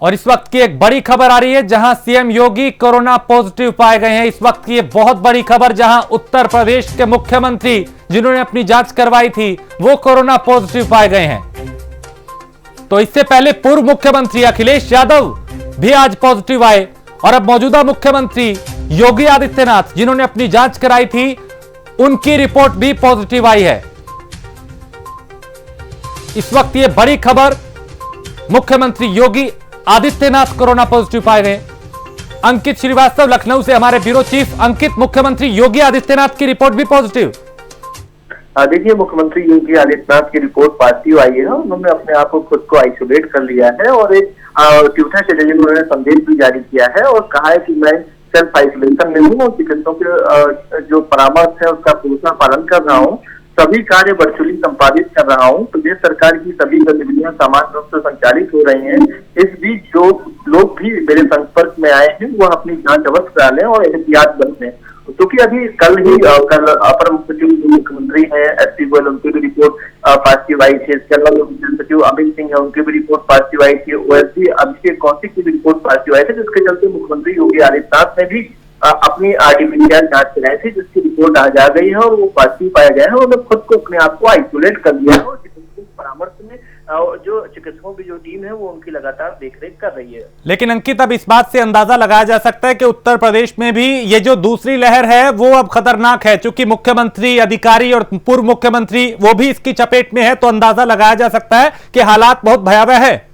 और इस वक्त की एक बड़ी खबर आ रही है जहां सीएम योगी कोरोना पॉजिटिव पाए गए हैं। इस वक्त की ये बहुत बड़ी खबर जहां उत्तर प्रदेश के मुख्यमंत्री जिन्होंने अपनी जांच करवाई थी वो कोरोना पॉजिटिव पाए गए हैं। तो इससे पहले पूर्व मुख्यमंत्री अखिलेश यादव भी आज पॉजिटिव आए और अब मौजूदा मुख्यमंत्री योगी आदित्यनाथ जिन्होंने अपनी जांच कराई थी उनकी रिपोर्ट भी पॉजिटिव आई है। इस वक्त ये बड़ी खबर, मुख्यमंत्री योगी आदित्यनाथ कोरोना पॉजिटिव पाए गए। अंकित श्रीवास्तव लखनऊ से हमारे ब्यूरो चीफ। अंकित, मुख्यमंत्री योगी आदित्यनाथ की रिपोर्ट भी पॉजिटिव। देखिए, मुख्यमंत्री योगी आदित्यनाथ की रिपोर्ट पॉजिटिव आई है। उन्होंने अपने आप को खुद को आइसोलेट कर लिया है और एक ट्विटर के जरिए उन्होंने संदेश भी जारी किया है और कहा है कि मैं सेल्फ आइसोलेशन में हूँ और चिकित्सकों के जो परामर्श है उसका पूर्ण पालन कर रहा हूँ। सभी कार्य वर्चुअली संपादित कर रहा हूँ। प्रदेश सरकार की सभी गतिविधियां सामान्य रूप से संचालित हो रही हैं। इस बीच जो लोग भी मेरे संपर्क में आए हैं वह अपनी जांच अवश्य करा लें और एहतियात बरतें, क्योंकि अभी कल अपर मुख्य सचिव मुख्यमंत्री है एसपी गोयल, उनकी भी रिपोर्ट पॉजिटिव आई थी। इसके अलावा मुख्य सचिव अमित सिंह है, उनकी भी रिपोर्ट पॉजिटिव आई थी। ओएसडी अभिषेक कौशिक की भी रिपोर्ट पॉजिटिव आई थी, जिसके चलते मुख्यमंत्री योगी आदित्यनाथ ने भी अपनी आरटीपीसीआर जांच कराई थी, जिसकी रिपोर्ट आज आ गई है और वो पॉजिटिव पाया गया है। उन्होंने खुद को अपने आप को आइसोलेट कर लिया है और चिकित्सकों परामर्श में जो चिकित्सकों की जो टीम है वो उनकी लगातार देखरेख कर रही है। लेकिन अंकित, अब इस बात से अंदाजा लगाया जा सकता है कि उत्तर प्रदेश में भी ये जो दूसरी लहर है वो अब खतरनाक है, क्योंकि मुख्यमंत्री, अधिकारी और पूर्व मुख्यमंत्री वो भी इसकी चपेट में है, तो अंदाजा लगाया जा सकता है कि हालात बहुत भयावह है।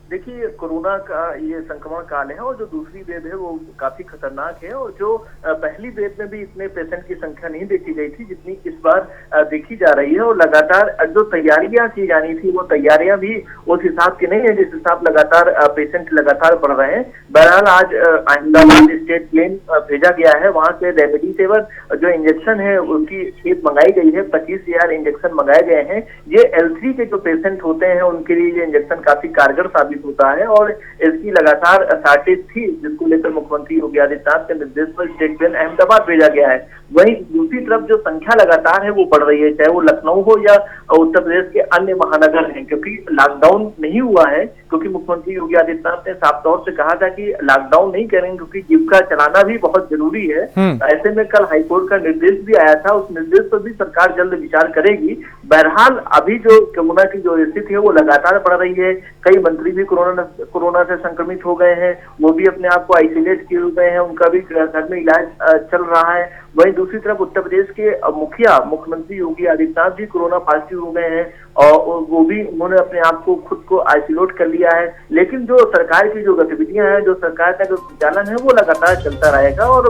देखिए, कोरोना का ये संक्रमण काल है और जो दूसरी वेव है वो काफी खतरनाक है और जो पहली वेव में भी इतने पेशेंट की संख्या नहीं देखी गई थी जितनी इस बार देखी जा रही है। और लगातार जो तैयारियां की जानी थी वो तैयारियां भी उस हिसाब की नहीं है जिस हिसाब लगातार पेशेंट लगातार बढ़ रहे हैं। बहरहाल आज अहमदाबाद स्टेट प्लेन भेजा गया है, वहां से रेमडेसिविर जो इंजेक्शन है उसकी खेप मंगाई गई है। 25,000 इंजेक्शन मंगाए गए हैं। ये L3 के जो पेशेंट होते हैं उनके लिए ये इंजेक्शन काफी कारगर साबित होता है और इसकी लगातार शॉर्टेज थी, जिसको लेकर मुख्यमंत्री योगी आदित्यनाथ के निर्देश पर स्टेट प्लेन अहमदाबाद भेजा गया है। वहीं दूसरी तरफ जो संख्या लगातार है वो बढ़ रही है, चाहे वो लखनऊ हो या उत्तर प्रदेश के अन्य महानगर हैं, क्योंकि लॉकडाउन नहीं हुआ है। क्योंकि मुख्यमंत्री योगी आदित्यनाथ ने साफ तौर से कहा था कि लॉकडाउन नहीं करेंगे क्योंकि जीविका चलाना भी बहुत जरूरी है। ऐसे में कल हाईकोर्ट का निर्देश भी आया था, उस निर्देश पर भी सरकार जल्द विचार करेगी। बहरहाल अभी जो कोरोना की जो स्थिति है वो लगातार बढ़ रही है। कई मंत्री भी कोरोना से संक्रमित हो गए हैं, वो भी अपने आप को आइसोलेट किए हुए हैं, उनका भी घर में इलाज चल रहा है। वहीं दूसरी तरफ उत्तर प्रदेश के मुखिया मुख्यमंत्री योगी आदित्यनाथ भी कोरोना पॉजिटिव हो गए हैं और वो भी उन्होंने अपने आप को खुद को आइसोलेट कर लिया है। लेकिन जो सरकार की जो गतिविधियां हैं, जो सरकार का जो संचालन है वो लगातार चलता रहेगा और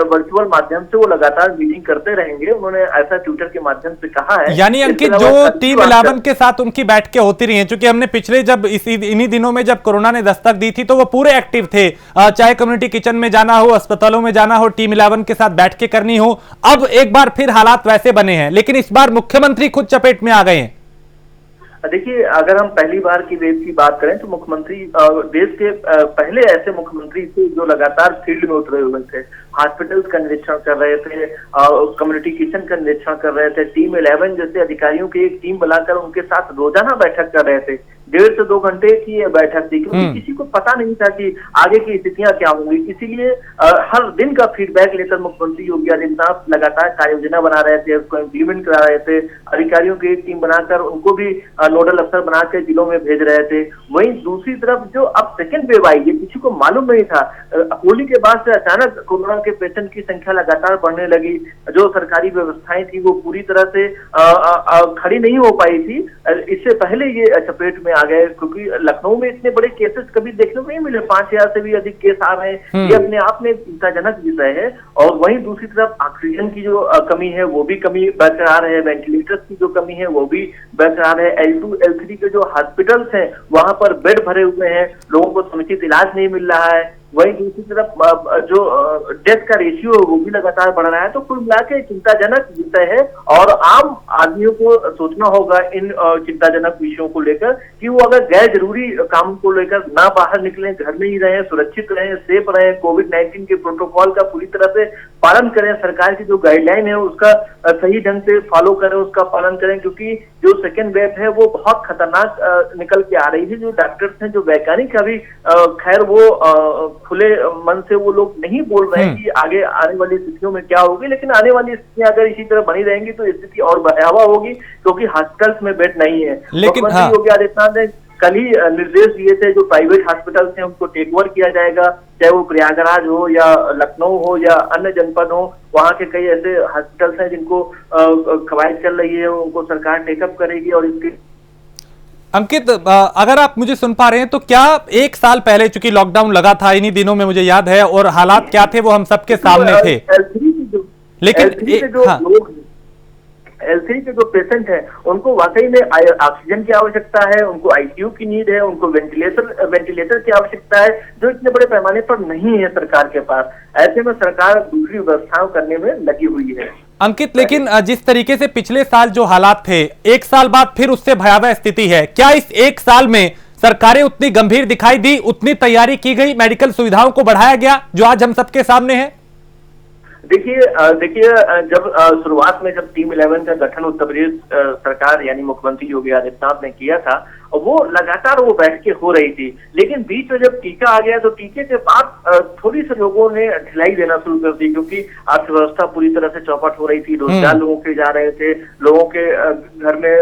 वर्चुअल माध्यम से वो लगातार मीटिंग करते रहेंगे। उन्होंने ऐसा ट्विटर के माध्यम से कहा है। यानी अंकित, जो टीम 11 के साथ उनकी बैठकें होती रही हैं, क्योंकि हमने पिछले जब इन्हीं दिनों में जब कोरोना ने दस्तक दी थी तो वो पूरे एक्टिव थे, चाहे कम्युनिटी किचन में जाना हो, अस्पतालों में जाना हो, टीम 11 के साथ बैठकें करनी हो। अब एक बार फिर हालात वैसे बने हैं, लेकिन इस बार मुख्यमंत्री खुद चपेट में आ गए हैं। देखिए, अगर हम पहली बार की वेव की बात करें तो मुख्यमंत्री देश के पहले ऐसे मुख्यमंत्री थे जो लगातार फील्ड में उतरे हुए थे, हॉस्पिटल्स का निरीक्षण कर रहे थे, कम्युनिटी किचन का निरीक्षण कर रहे थे, टीम 11 जैसे अधिकारियों की एक टीम बुलाकर उनके साथ रोजाना बैठक कर रहे थे। 1.5 से 2 घंटे की ये बैठक थी, क्योंकि किसी को पता नहीं था कि आगे की स्थितियां क्या होंगी। इसीलिए हर दिन का फीडबैक लेकर मुख्यमंत्री योगी आदित्यनाथ लगातार कार्य योजना बना रहे थे, उसको इम्प्लीमेंट करा रहे थे। अधिकारियों की एक टीम बनाकर उनको भी नोडल अफसर बनाकर जिलों में भेज रहे थे। वहीं दूसरी तरफ जो अब सेकेंड वेव आई, ये किसी को मालूम नहीं था। होली के बाद से अचानक कोरोना के पेशेंट की संख्या लगातार बढ़ने लगी। जो सरकारी व्यवस्थाएं थी वो पूरी तरह से खड़ी नहीं हो पाई थी। इससे पहले ये चपेट में आ गए, क्योंकि लखनऊ में इतने बड़े केसेस कभी देखने को नहीं मिले। 5,000 से भी अधिक केस आ रहे हैं, ये अपने आप में चिंताजनक विषय है। और वहीं दूसरी तरफ ऑक्सीजन की जो कमी है वो भी कमी बरकरार है, वेंटिलेटर्स की जो कमी है वो भी बरकरार है। L2, L3 के जो हॉस्पिटल्स हैं वहां पर बेड भरे हुए हैं, लोगों को समुचित इलाज नहीं मिल रहा है। वहीं दूसरी तरफ जो डेथ का रेशियो है वो भी लगातार बढ़ रहा है। तो कुल मिला के चिंताजनक विषय है और आम आदमियों को सोचना होगा इन चिंताजनक विषयों को लेकर कि वो अगर गैर जरूरी काम को लेकर ना बाहर निकलें, घर में ही रहें, सुरक्षित रहें, सेफ रहें, कोविड-19 के प्रोटोकॉल का पूरी तरह से पालन करें, सरकार की जो गाइडलाइन है उसका सही ढंग से फॉलो करें, उसका पालन करें, क्योंकि जो सेकेंड वेव है वो बहुत खतरनाक निकल के आ रही है। जो डॉक्टर्स हैं, जो वैज्ञानिक अभी खैर वो खुले मन से वो लोग नहीं बोल रहे हैं कि आगे आने वाली स्थितियों में क्या होगी, लेकिन आने वाली स्थितियां अगर इसी तरह बनी रहेंगी तो स्थिति और भयावह होगी, क्योंकि हॉस्पिटल्स में बेड नहीं है। मुख्यमंत्री योगी आदित्यनाथ ने कल ही निर्देश दिए थे, जो प्राइवेट हॉस्पिटल्स हैं उनको टेक ओवर किया जाएगा, चाहे वो प्रयागराज हो या लखनऊ हो या अन्य जनपद हो। वहां के कई ऐसे हॉस्पिटल्स हैं जिनको कवायद चल रही है, उनको सरकार टेकअप करेगी। और इसके अंकित, अगर आप मुझे सुन पा रहे हैं तो क्या एक साल पहले, चूंकि लॉकडाउन लगा था इन्हीं दिनों में, मुझे याद है, और हालात क्या थे वो हम सबके सामने थे, लेकिन L3 के जो पेशेंट हैं उनको वाकई में ऑक्सीजन की आवश्यकता है, उनको आईसीयू की नीड है, उनको वेंटिलेटर की आवश्यकता है, जो इतने बड़े पैमाने पर नहीं है सरकार के पास। ऐसे में सरकार दूसरी व्यवस्थाएं करने में लगी हुई है। अंकित, लेकिन जिस तरीके से पिछले साल जो हालात थे, एक साल बाद फिर उससे भयावह स्थिति है, क्या इस एक साल में सरकारें उतनी गंभीर दिखाई दी, उतनी तैयारी की गई, मेडिकल सुविधाओं को बढ़ाया गया जो आज हम सबके सामने है? देखिए जब शुरुआत में जब टीम 11 का गठन उत्तर प्रदेश सरकार यानी मुख्यमंत्री योगी आदित्यनाथ ने किया था, वो लगातार वो बैठ के हो रही थी, लेकिन बीच में जब टीका आ गया तो टीके के बाद थोड़ी से लोगों ने ढिलाई देना शुरू कर दी, क्योंकि अर्थव्यवस्था पूरी तरह से चौपट हो रही थी, रोजगार लोगों के जा रहे थे, लोगों के घर में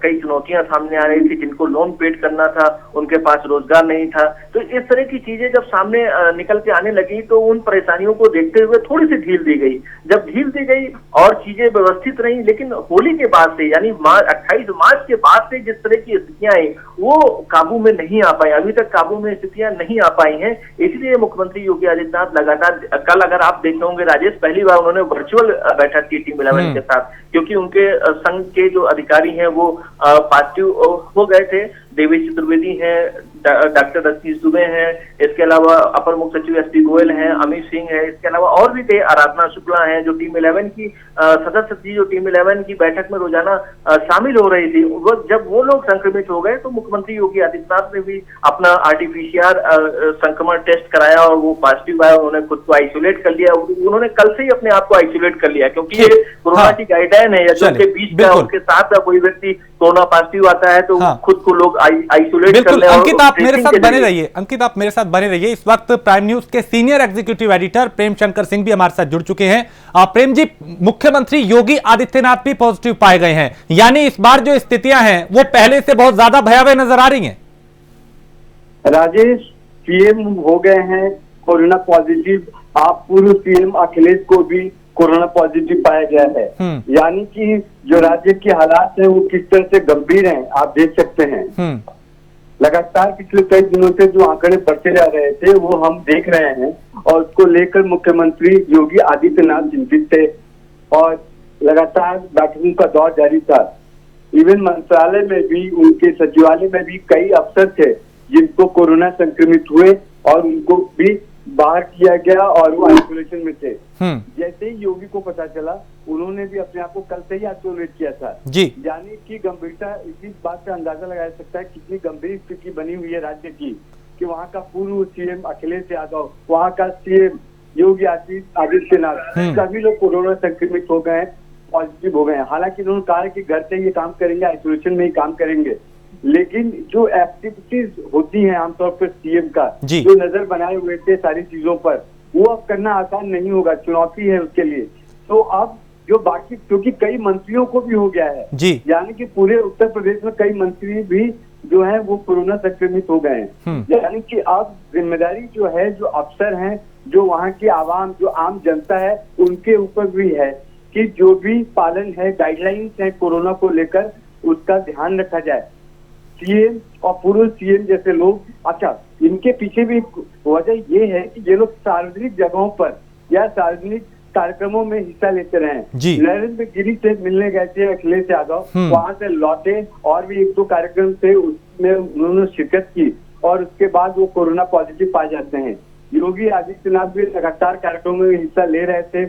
कई चुनौतियां सामने आ रही थी, जिनको लोन पेड करना था उनके पास रोजगार नहीं था। तो इस तरह की चीजें जब सामने निकल के आने लगी तो उन परेशानियों को देखते हुए थोड़ी सी ढील दी गई। जब ढील दी गई और चीजें व्यवस्थित रही, लेकिन होली के बाद से यानी 28 मार्च के बाद से जिस तरह की स्थितियां आई वो काबू में नहीं आ पाई, अभी तक काबू में स्थितियां नहीं आ पाई हैं। इसलिए मुख्यमंत्री योगी आदित्यनाथ लगातार, कल अगर आप देखे होंगे राजेश, पहली बार उन्होंने वर्चुअल बैठक की टीम 11 के साथ, क्योंकि उनके संघ के जो अधिकारी हैं वो पॉजिटिव हो गए थे। देवेश चतुर्वेदी हैं, डॉक्टर रजनीश दुबे हैं, इसके अलावा अपर मुख्य सचिव एसपी गोयल हैं, अमित सिंह है, इसके अलावा और भी थे, आराधना शुक्ला हैं, जो टीम 11 की सदस्य थी, जो टीम 11 की बैठक में रोजाना शामिल हो रही थी। जब वो लोग संक्रमित हो गए तो मुख्यमंत्री योगी आदित्यनाथ ने भी अपना आरटीपीसीआर संक्रमण टेस्ट कराया और वो पॉजिटिव आया। उन्होंने खुद को आइसोलेट कर लिया, उन्होंने कल से ही अपने आप को आइसोलेट कर लिया, क्योंकि ये कोरोना की गाइडलाइन है, या जो उनके बीच का उनके साथ का कोई व्यक्ति कोरोना पॉजिटिव आता है तो खुद को लोग आइसोलेट कर ले। अंकित, आप मेरे साथ बने रहिए, अंकित आप मेरे साथ बने रहिए। इस वक्त प्राइम न्यूज के senior executive editor Prem Shankar Singh भी हमारे साथ जुड़ चुके हैं। प्रेम जी, मुख्यमंत्री योगी आदित्यनाथ भी पॉजिटिव पाए गए हैं, यानी इस बार जो स्थितियां हैं वो पहले से बहुत ज्यादा भयावह नजर आ रही हैं। राजेश, सीएम हो गए हैं कोरोना पॉजिटिव, आप पूर्व सीएम अखिलेश को भी कोरोना पॉजिटिव पाया गया है, यानी कि जो राज्य के हालात हैं वो किस तरह से गंभीर हैं आप देख सकते हैं। लगातार पिछले कई दिनों से जो आंकड़े बढ़ते जा रहे थे वो हम देख रहे हैं, और उसको लेकर मुख्यमंत्री योगी आदित्यनाथ चिंतित थे और लगातार बैठकों का दौर जारी था। इवन मंत्रालय में भी, उनके सचिवालय में भी कई अफसर थे जिनको कोरोना संक्रमित हुए और उनको भी बाहर किया गया और वो आइसोलेशन में थे। जैसे ही योगी को पता चला उन्होंने भी अपने आप को कल से ही आइसोलेट किया था जी। यानी कि गंभीरता, इसी बात से अंदाजा लगाया सकता है कितनी गंभीर स्थिति बनी हुई है राज्य की, कि वहाँ का पूर्व सीएम अखिलेश यादव, वहाँ का सीएम योगी आदित्यनाथ, सभी लोग कोरोना संक्रमित हो गए हैं, पॉजिटिव हो गए हैं। हालांकि उन्होंने कहा कि घर से ये काम करेंगे, आइसोलेशन में ही काम करेंगे, लेकिन जो एक्टिविटीज होती हैं आमतौर पर सीएम का, जो नजर बनाए हुए थे सारी चीजों पर, वो अब करना आसान नहीं होगा, चुनौती है उसके लिए। तो अब जो बाकी, क्योंकि कई मंत्रियों को भी हो गया है जी, यानी कि पूरे उत्तर प्रदेश में कई मंत्री भी जो है वो कोरोना संक्रमित हो गए हैं, यानी कि अब जिम्मेदारी जो है, जो अफसर हैं, जो वहाँ की आवाम, जो आम जनता है, उनके ऊपर भी है कि जो भी पालन है, गाइडलाइंस है कोरोना को लेकर, उसका ध्यान रखा जाए। सीएम और पूर्व सीएम जैसे लोग, अच्छा इनके पीछे भी वजह ये है कि ये लोग सार्वजनिक जगहों पर या सार्वजनिक कार्यक्रमों में हिस्सा लेते रहे। नरेंद्र गिरी से मिलने गए थे अखिलेश यादव, वहां से लौटे और भी 1-2 कार्यक्रम थे उसमें उन्होंने शिरकत की और उसके बाद वो कोरोना पॉजिटिव पाए जाते हैं। योगी आदित्यनाथ भी लगातार कार्यक्रमों में हिस्सा ले रहे थे,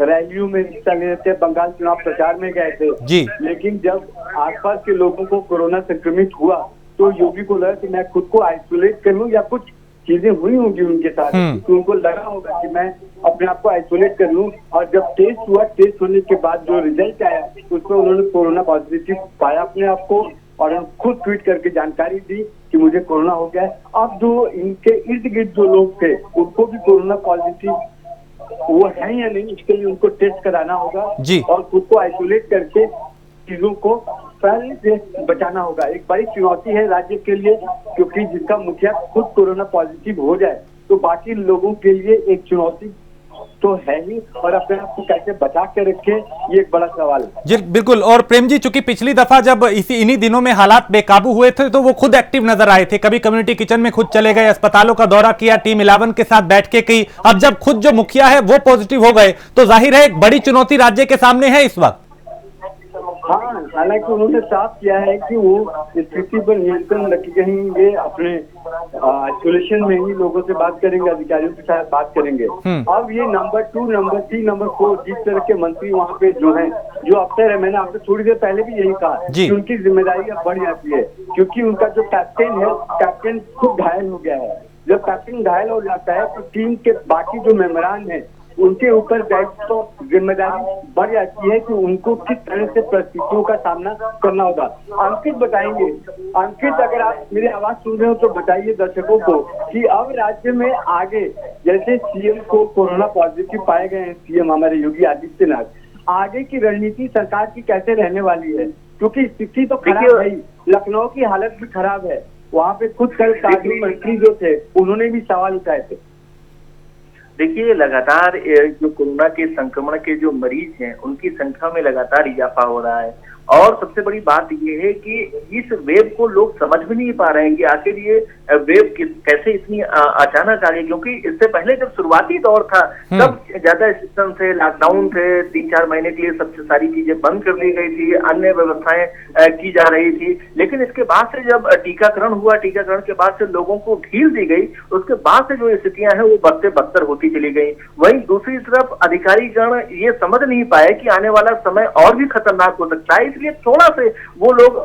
रैलियों में हिस्सा ले रहे थे, बंगाल चुनाव प्रचार में गए थे जी। लेकिन जब आसपास के लोगों को कोरोना संक्रमित हुआ तो योगी को लगा कि मैं खुद को आइसोलेट कर लूं या कुछ चीजें हुई होंगी उनके साथ, तो उनको लगा होगा कि मैं अपने आप को आइसोलेट कर लूं, और जब टेस्ट हुआ, टेस्ट होने के बाद जो रिजल्ट आया उसमें उन्होंने कोरोना पॉजिटिव पाया अपने आप को, और खुद ट्वीट करके जानकारी दी कि मुझे कोरोना हो गया है। अब जो इनके इर्द गिर्द जो लोग थे उनको भी कोरोना पॉजिटिव वो है या नहीं, इसके लिए उनको टेस्ट कराना होगा और खुद को आइसोलेट करके चीजों को फैलने से बचाना होगा। एक बड़ी चुनौती है राज्य के लिए, क्योंकि जिसका मुखिया खुद कोरोना पॉजिटिव हो जाए तो बाकी लोगों के लिए एक चुनौती तो है ही, और अपने आप को कैसे बचा के रखे ये एक बड़ा सवाल है। जी बिल्कुल। और प्रेम जी, चूंकि पिछली दफा जब इन्हीं दिनों में हालात बेकाबू हुए थे तो वो खुद एक्टिव नजर आए थे, कभी कम्युनिटी किचन में खुद चले गए, अस्पतालों का दौरा किया, टीम 11 के साथ बैठ के की। अब जब खुद जो मुखिया है वो पॉजिटिव हो गए तो जाहिर है एक बड़ी चुनौती राज्य के सामने है इस वक्त। हाँ, हालांकि उन्होंने साफ किया है कि वो स्थिति पर नियंत्रण रखेंगे, अपने आइसोलेशन में ही लोगों से बात करेंगे, अधिकारियों के साथ बात करेंगे। अब ये नंबर 2, नंबर 3, नंबर 4 जिस तरह के मंत्री वहाँ पे जो हैं, जो अफसर है, मैंने आपसे थोड़ी देर पहले भी यही कहा कि उनकी जिम्मेदारी अब बढ़ जाती है, क्योंकि उनका जो कैप्टन है, कैप्टन खुद घायल हो गया है। जब कैप्टन घायल हो जाता है तो टीम के बाकी जो मेंबरान हैं उनके ऊपर दायित्व तो जिम्मेदारी बढ़ जाती है कि उनको किस तरह से परिस्थितियों का सामना करना होगा। अंकित बताएंगे। अंकित, अगर आप मेरी आवाज सुन रहे हो तो बताइए दर्शकों को कि अब राज्य में आगे, जैसे सीएम को कोरोना पॉजिटिव पाए गए हैं, सीएम हमारे योगी आदित्यनाथ, आगे की रणनीति सरकार की कैसे रहने वाली है, क्योंकि स्थिति तो खराब है, लखनऊ की हालत भी खराब है। वहाँ पे खुद कल कानून मंत्री जो थे उन्होंने भी सवाल उठाए थे। देखिए, लगातार जो कोरोना के संक्रमण के जो मरीज हैं उनकी संख्या में लगातार इजाफा हो रहा है, और सबसे बड़ी बात ये है कि इस वेव को लोग समझ भी नहीं पा रहे हैं कि आखिर ये वेव कैसे इतनी अचानक आ गई, क्योंकि इससे पहले जब शुरुआती दौर था तब ज्यादा सिस्टम थे, लॉकडाउन थे, 3-4 महीने के लिए सबसे सारी चीजें बंद कर दी गई थी, अन्य व्यवस्थाएं की जा रही थी। लेकिन इसके बाद से जब टीकाकरण हुआ, टीकाकरण के बाद से लोगों को ढील दी गई, उसके बाद से जो स्थितियां हैं वो बढ़ते बदतर होती चली गई। वहीं दूसरी तरफ अधिकारीगण ये समझ नहीं पाए कि आने वाला समय और भी खतरनाक हो सकता है, इसलिए थोड़ा से वो लोग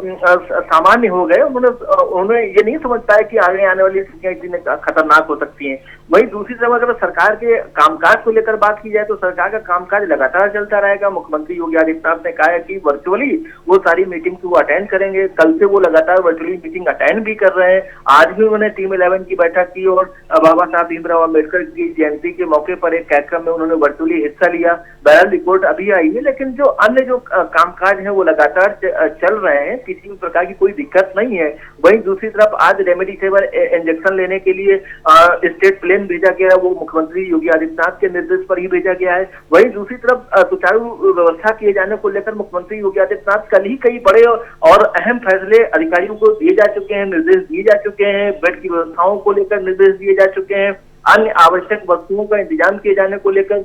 सामान्य हो गए। उन्होंने ये नहीं समझ पाया कि आगे आने वाली स्थितियां इतनी खतरनाक हो सकती हैं। वहीं दूसरी तरफ अगर सरकार के कामकाज को लेकर बात की जाए तो सरकार का कामकाज लगातार चलता रहेगा। मुख्यमंत्री योगी आदित्यनाथ ने कहा है कि वर्चुअली वो सारी मीटिंग को अटेंड करेंगे। कल से वो लगातार वर्चुअली मीटिंग अटेंड भी कर रहे हैं। आज भी उन्होंने टीम 11 की बैठक की और बाबा साहब भीमराव अम्बेडकर की जयंती के मौके पर एक कार्यक्रम में उन्होंने वर्चुअली हिस्सा लिया। बहरहाल रिपोर्ट अभी आई है, लेकिन जो अन्य जो कामकाज है वो लगातार चल रहे हैं, किसी भी प्रकार की कोई दिक्कत नहीं है। वहीं दूसरी तरफ आज रेमडेसिविर इंजेक्शन लेने के लिए स्टेट प्लेन भेजा गया है, वो मुख्यमंत्री योगी आदित्यनाथ के निर्देश पर ही भेजा गया है। वहीं दूसरी तरफ सुचारू व्यवस्था किए जाने को लेकर मुख्यमंत्री योगी आदित्यनाथ कल ही कई बड़े और अहम फैसले अधिकारियों को दिए जा चुके हैं, निर्देश दिए जा चुके हैं। बेड की व्यवस्थाओं को लेकर निर्देश दिए जा चुके हैं। अन्य आवश्यक वस्तुओं का इंतजाम किए जाने को लेकर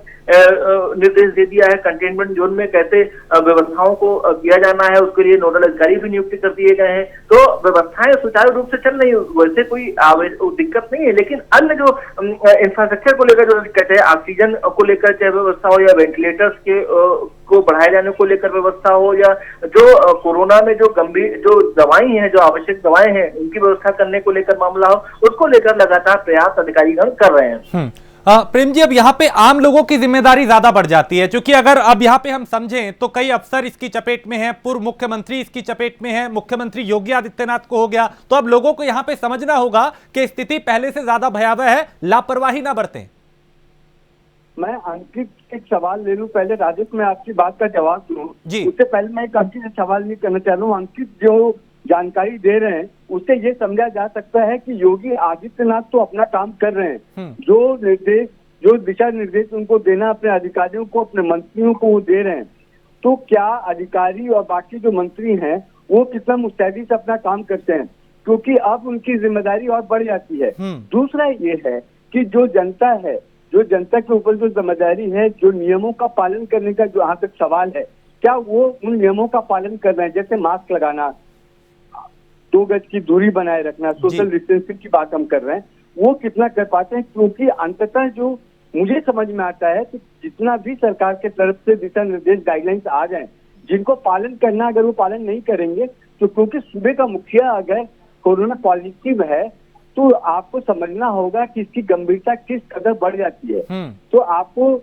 निर्देश दे दिया है। कंटेनमेंट जोन में कैसे व्यवस्थाओं को किया जाना है उसके लिए नोडल अधिकारी भी नियुक्त कर दिए गए हैं। तो व्यवस्थाएं सुचारू रूप से चल रही है, वैसे कोई दिक्कत नहीं है। लेकिन अन्य जो इंफ्रास्ट्रक्चर को लेकर जो दिक्कत है, ऑक्सीजन को लेकर चाहे व्यवस्था हो या वेंटिलेटर्स के को बढ़ाए जाने को लेकर व्यवस्था हो, या जो कोरोना में जो गंभीर जो दवाएं हैं, जो आवश्यक दवाएं हैं उनकी व्यवस्था करने को लेकर मामला हो, उसको लेकर लगातार प्रयास अधिकारीगण कर रहे हैं। प्रेम जी, अब यहाँ पे आम लोगों की जिम्मेदारी ज्यादा बढ़ जाती है, क्योंकि अगर अब यहाँ पे हम समझें तो कई अफसर इसकी चपेट में हैं, पूर्व मुख्यमंत्री इसकी चपेट में है, मुख्यमंत्री योगी आदित्यनाथ को हो गया, तो अब लोगों को यहाँ पे समझना होगा कि स्थिति पहले से ज्यादा भयावह है, लापरवाही ना बरतें। मैं अंकित एक सवाल ले लूं पहले, राजेश मैं आपकी बात का जवाब दूं उससे पहले मैं एक अंकित से सवाल नहीं करना चाह रहा हूँ। अंकित जो जानकारी दे रहे हैं उससे ये समझा जा सकता है कि योगी आदित्यनाथ तो अपना काम कर रहे हैं, जो निर्देश जो दिशा निर्देश उनको देना अपने अधिकारियों को, अपने मंत्रियों को वो दे रहे हैं, तो क्या अधिकारी और बाकी जो मंत्री हैं वो कितना मुस्तैदी से अपना काम करते हैं, क्योंकि अब उनकी जिम्मेदारी और बढ़ जाती है। दूसरा ये है कि जो जनता है, जो जनता के ऊपर जो जिम्मेदारी है, जो नियमों का पालन करने का जो यहाँ तक सवाल है, क्या वो उन नियमों का पालन कर रहे हैं? जैसे मास्क लगाना, 2 गज की दूरी बनाए रखना, सोशल डिस्टेंसिंग की बात हम कर रहे हैं, वो कितना कर पाते हैं? क्योंकि अंततः जो मुझे समझ में आता है कि जितना भी सरकार के तरफ से दिशा निर्देश गाइडलाइंस आ जाए, जिनको पालन करना, अगर वो पालन नहीं करेंगे तो क्योंकि सूबे का मुखिया अगर कोरोना पॉजिटिव है तो आपको समझना होगा कि इसकी गंभीरता किस कदर बढ़ जाती है। तो आपको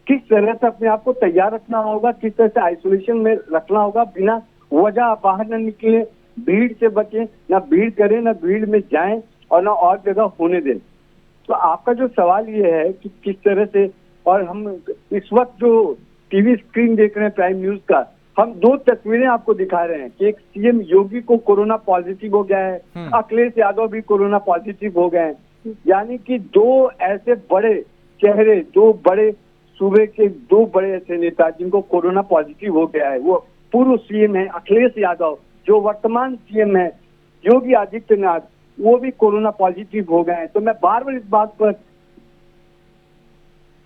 किस तरह से अपने आप को तैयार रखना होगा, किस तरह से आइसोलेशन में रखना होगा, बिना वजह बाहर न निकले, भीड़ से बचें, ना भीड़ करें, ना भीड़ में जाएं और ना और जगह होने दें। तो आपका जो सवाल ये है कि किस तरह से, और हम इस वक्त जो टीवी स्क्रीन देख रहे हैं प्राइम न्यूज का, हम दो तस्वीरें आपको दिखा रहे हैं कि एक सीएम योगी को कोरोना पॉजिटिव हो गया है, अखिलेश यादव भी कोरोना पॉजिटिव हो गए हैं। यानी कि दो ऐसे बड़े चेहरे, दो बड़े सूबे के दो बड़े ऐसे नेता जिनको कोरोना पॉजिटिव हो गया है। वो पूर्व सीएम है अखिलेश यादव, जो वर्तमान सीएम है योगी आदित्यनाथ, वो भी कोरोना पॉजिटिव हो गए हैं। तो मैं बार बार इस बात पर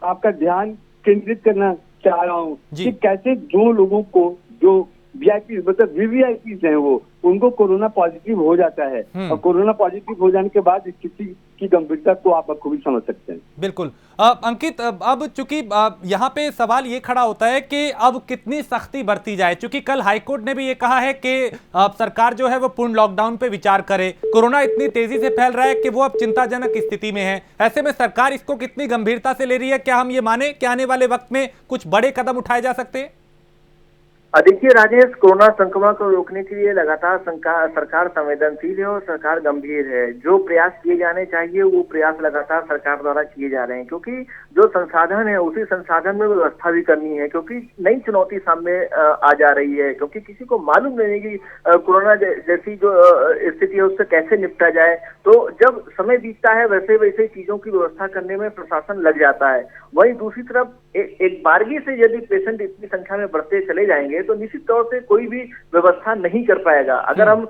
आपका ध्यान केंद्रित करना चाह रहा हूँ कि कैसे दो लोगों को, जो वीआईपी मतलब वीवीआईपी हैं, वो उनको कोरोना पॉजिटिव हो जाता है और कोरोना पॉजिटिव हो जाने के बाद स्थिति की गंभीरता को आप बखूबी समझ सकते हैं। बिल्कुल अंकित, अब चूंकि यहाँ पे सवाल ये खड़ा होता है कि अब कितनी सख्ती बरती जाए, चूंकि कल हाईकोर्ट ने भी ये कहा है कि सरकार जो है वो पूर्ण लॉकडाउन पे विचार करे। कोरोना इतनी तेजी से फैल रहा है कि वो अब चिंताजनक स्थिति में है। ऐसे में सरकार इसको कितनी गंभीरता से ले रही है? क्या हम ये माने कि आने वाले वक्त में कुछ बड़े कदम उठाए जा सकते हैं? देखिए राजेश, कोरोना संक्रमण को रोकने के लिए लगातार सरकार संवेदनशील है और सरकार गंभीर है। जो प्रयास किए जाने चाहिए वो प्रयास लगातार सरकार द्वारा किए जा रहे हैं, क्योंकि जो संसाधन है उसी संसाधन में व्यवस्था भी करनी है, क्योंकि नई चुनौती सामने आ जा रही है। क्योंकि किसी को मालूम नहीं कि कोरोना जैसी जो स्थिति है उससे कैसे निपटा जाए। तो जब समय बीतता है वैसे वैसे चीजों की व्यवस्था करने में प्रशासन लग जाता है। वहीं दूसरी तरफ एक बारगी से यदि पेशेंट इतनी संख्या में बढ़ते चले जाएंगे तो निश्चित तौर से कोई भी व्यवस्था नहीं कर पाएगा। अगर हम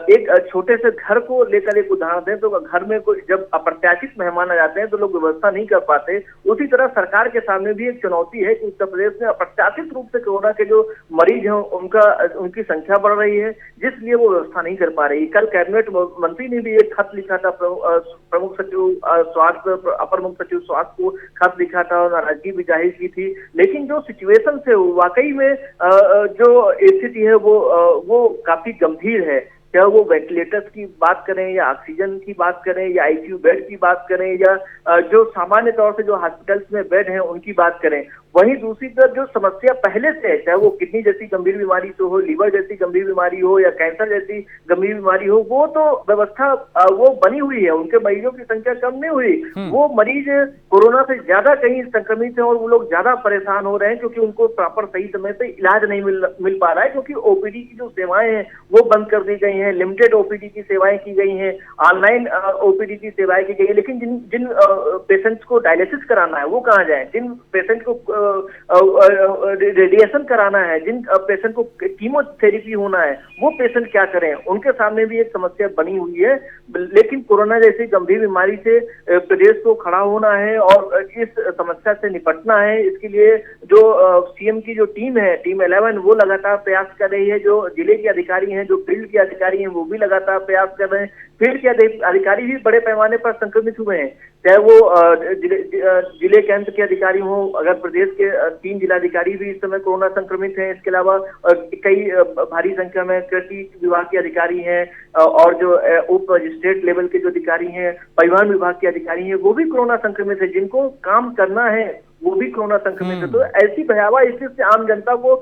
एक छोटे से घर को लेकर एक उदाहरण दें तो घर में कोई जब अप्रत्याशित मेहमान आ जाते हैं तो लोग व्यवस्था नहीं कर पाते। उसी तरह सरकार के सामने भी एक चुनौती है कि उत्तर प्रदेश में अप्रत्याशित रूप से कोरोना के जो मरीज हैं उनकी संख्या बढ़ रही है, जिसलिए वो व्यवस्था नहीं कर पा रही। कल कैबिनेट मंत्री ने भी एक खत लिखा था प्रमुख सचिव स्वास्थ्य, अपर मुख्य सचिव स्वास्थ्य को खत लिखा था और नाराजगी भी जाहिर की थी। लेकिन जो सिचुएशन है वाकई में जो स्थिति है वो काफी गंभीर है। चाहे वो वेंटिलेटर्स की बात करें या ऑक्सीजन की बात करें या आईसीयू बेड की बात करें या जो सामान्य तौर से जो हॉस्पिटल्स में बेड हैं उनकी बात करें। वहीं दूसरी तरफ जो समस्या पहले से है, चाहे वो किडनी जैसी गंभीर बीमारी से हो, लीवर जैसी गंभीर बीमारी हो या कैंसर जैसी गंभीर बीमारी हो, वो तो व्यवस्था वो बनी हुई है, उनके मरीजों की संख्या कम नहीं हुई। वो मरीज कोरोना से ज्यादा कहीं संक्रमित है और वो लोग ज्यादा परेशान हो रहे हैं क्योंकि उनको प्रॉपर सही समय पे इलाज नहीं मिल पा रहा है, क्योंकि ओपीडी की जो सेवाएं हैं वो बंद कर दी गई हैं, लिमिटेड ओपीडी की सेवाएं की गई हैं, ऑनलाइन ओपीडी की सेवाएं की गई है। लेकिन जिन पेशेंट्स को डायलिसिस कराना है वो कहाँ जाए, जिन पेशेंट को रेडिएशन कराना है, जिन पेशेंट को कीमोथेरेपी होना है, वो पेशेंट क्या करें, उनके सामने भी एक समस्या बनी हुई है। लेकिन कोरोना जैसी गंभीर बीमारी से प्रदेश को खड़ा होना है और इस समस्या से निपटना है। इसके लिए जो सीएम की जो टीम है, टीम 11, वो लगातार प्रयास कर रही है। जो जिले के अधिकारी हैं, जो फील्ड के अधिकारी हैं, वो भी लगातार प्रयास कर रहे हैं। फील्ड के अधिकारी भी बड़े पैमाने पर संक्रमित हुए हैं, चाहे वो जिले केंद्र के अधिकारी हों। अगर प्रदेश के 3 जिलाधिकारी भी इस समय कोरोना संक्रमित हैं, इसके अलावा कई भारी संख्या में कृषि विभाग के अधिकारी हैं और जो उप मजिस्ट्रेट लेवल के जो अधिकारी हैं, परिवहन विभाग के अधिकारी हैं, वो भी कोरोना संक्रमित है। जिनको काम करना है वो भी कोरोना संक्रमित है। तो ऐसी भयावह स्थिति से आम जनता को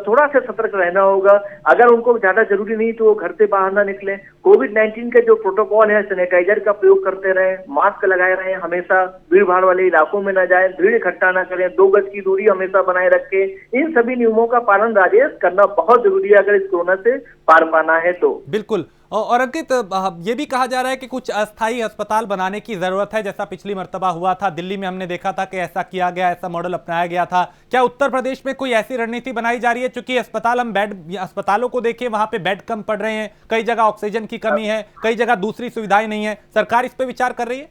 थोड़ा सा सतर्क रहना होगा। अगर उनको ज्यादा जरूरी नहीं तो वो घर से बाहर ना निकलें। कोविड-19 के जो प्रोटोकॉल है, सैनिटाइजर का प्रयोग करते रहें, मास्क लगाए रहें, हमेशा भीड़ भाड़ वाले इलाकों में न जाएं, भीड़ इकट्ठा ना करें, 2 गज की दूरी हमेशा बनाए रखें। इन सभी नियमों का पालन राजेश करना बहुत जरूरी है अगर इस कोरोना से पार पाना है तो। बिल्कुल। और अंकित, ये भी कहा जा रहा है कि कुछ अस्थायी अस्पताल बनाने की जरूरत है, जैसा पिछली मर्तबा हुआ था दिल्ली में, हमने देखा था कि ऐसा किया गया, ऐसा मॉडल अपनाया गया था। क्या उत्तर प्रदेश में कोई ऐसी रणनीति बनाई जा रही है? चूंकि अस्पतालों को देखिए, वहां पे बेड कम पड़ रहे हैं, कई जगह ऑक्सीजन की कमी है, कई जगह दूसरी सुविधाएं नहीं है। सरकार इस पे विचार कर रही है?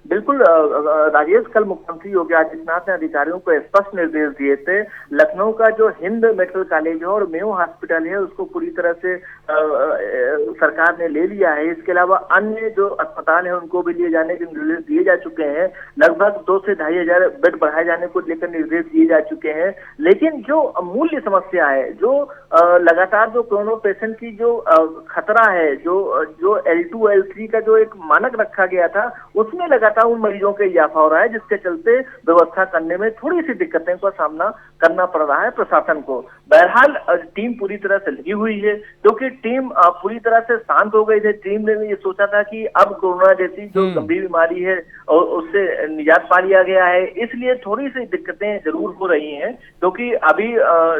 बिल्कुल राजेश, कल मुख्यमंत्री योगी आदित्यनाथ ने अधिकारियों को स्पष्ट निर्देश दिए थे। लखनऊ का जो हिंद मेडिकल कॉलेज है और मेयो हॉस्पिटल है उसको पूरी तरह से सरकार ने ले लिया है। इसके अलावा अन्य जो अस्पताल है उनको भी लिए जाने के निर्देश दिए जा चुके हैं। लगभग 2 से 2,500 बेड बढ़ाए जाने को लेकर निर्देश दिए जा चुके हैं। लेकिन जो मूल्य समस्या है, जो लगातार जो कोरोना पेशेंट की जो खतरा है, जो L2 L3 का जो एक मानक रखा गया था, उसमें लगातार उन मरीजों का इजाफा हो रहा है, जिसके चलते व्यवस्था करने में थोड़ी सी दिक्कतें का सामना करना पड़ रहा है प्रशासन को। बहरहाल टीम पूरी तरह से लगी हुई है, क्योंकि टीम पूरी तरह से शांत हो गई थी। टीम ने ये सोचा था कि अब कोरोना जैसी जो गंभीर बीमारी है और उससे निजात पा लिया गया है, इसलिए थोड़ी सी दिक्कतें जरूर हो रही हैं, क्योंकि अभी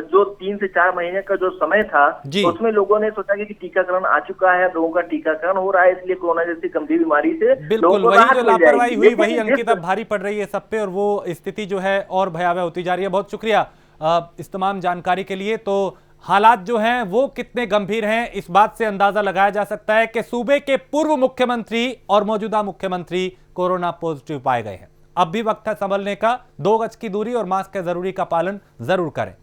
जो 3 से 4 महीने का जो समय था उसमें लोगों ने सोचा कि टीकाकरण आ चुका है, लोगों का टीकाकरण हो रहा है, इसलिए कोरोना जैसी गंभीर बीमारी से बिल्कुल वही जो लापरवाही हुई वही अंकिता भारी पड़ रही है सब पे, और वो स्थिति जो है और भयावह होती जा रही है। बहुत शुक्रिया इस तमाम जानकारी के लिए। तो हालात जो हैं वो कितने गंभीर हैं, इस बात से अंदाजा लगाया जा सकता है कि सूबे के पूर्व मुख्यमंत्री और मौजूदा मुख्यमंत्री कोरोना पॉजिटिव पाए गए हैं। अब भी वक्त है संभलने का। 2 गज की दूरी और मास्क के जरूरी का पालन जरूर करें।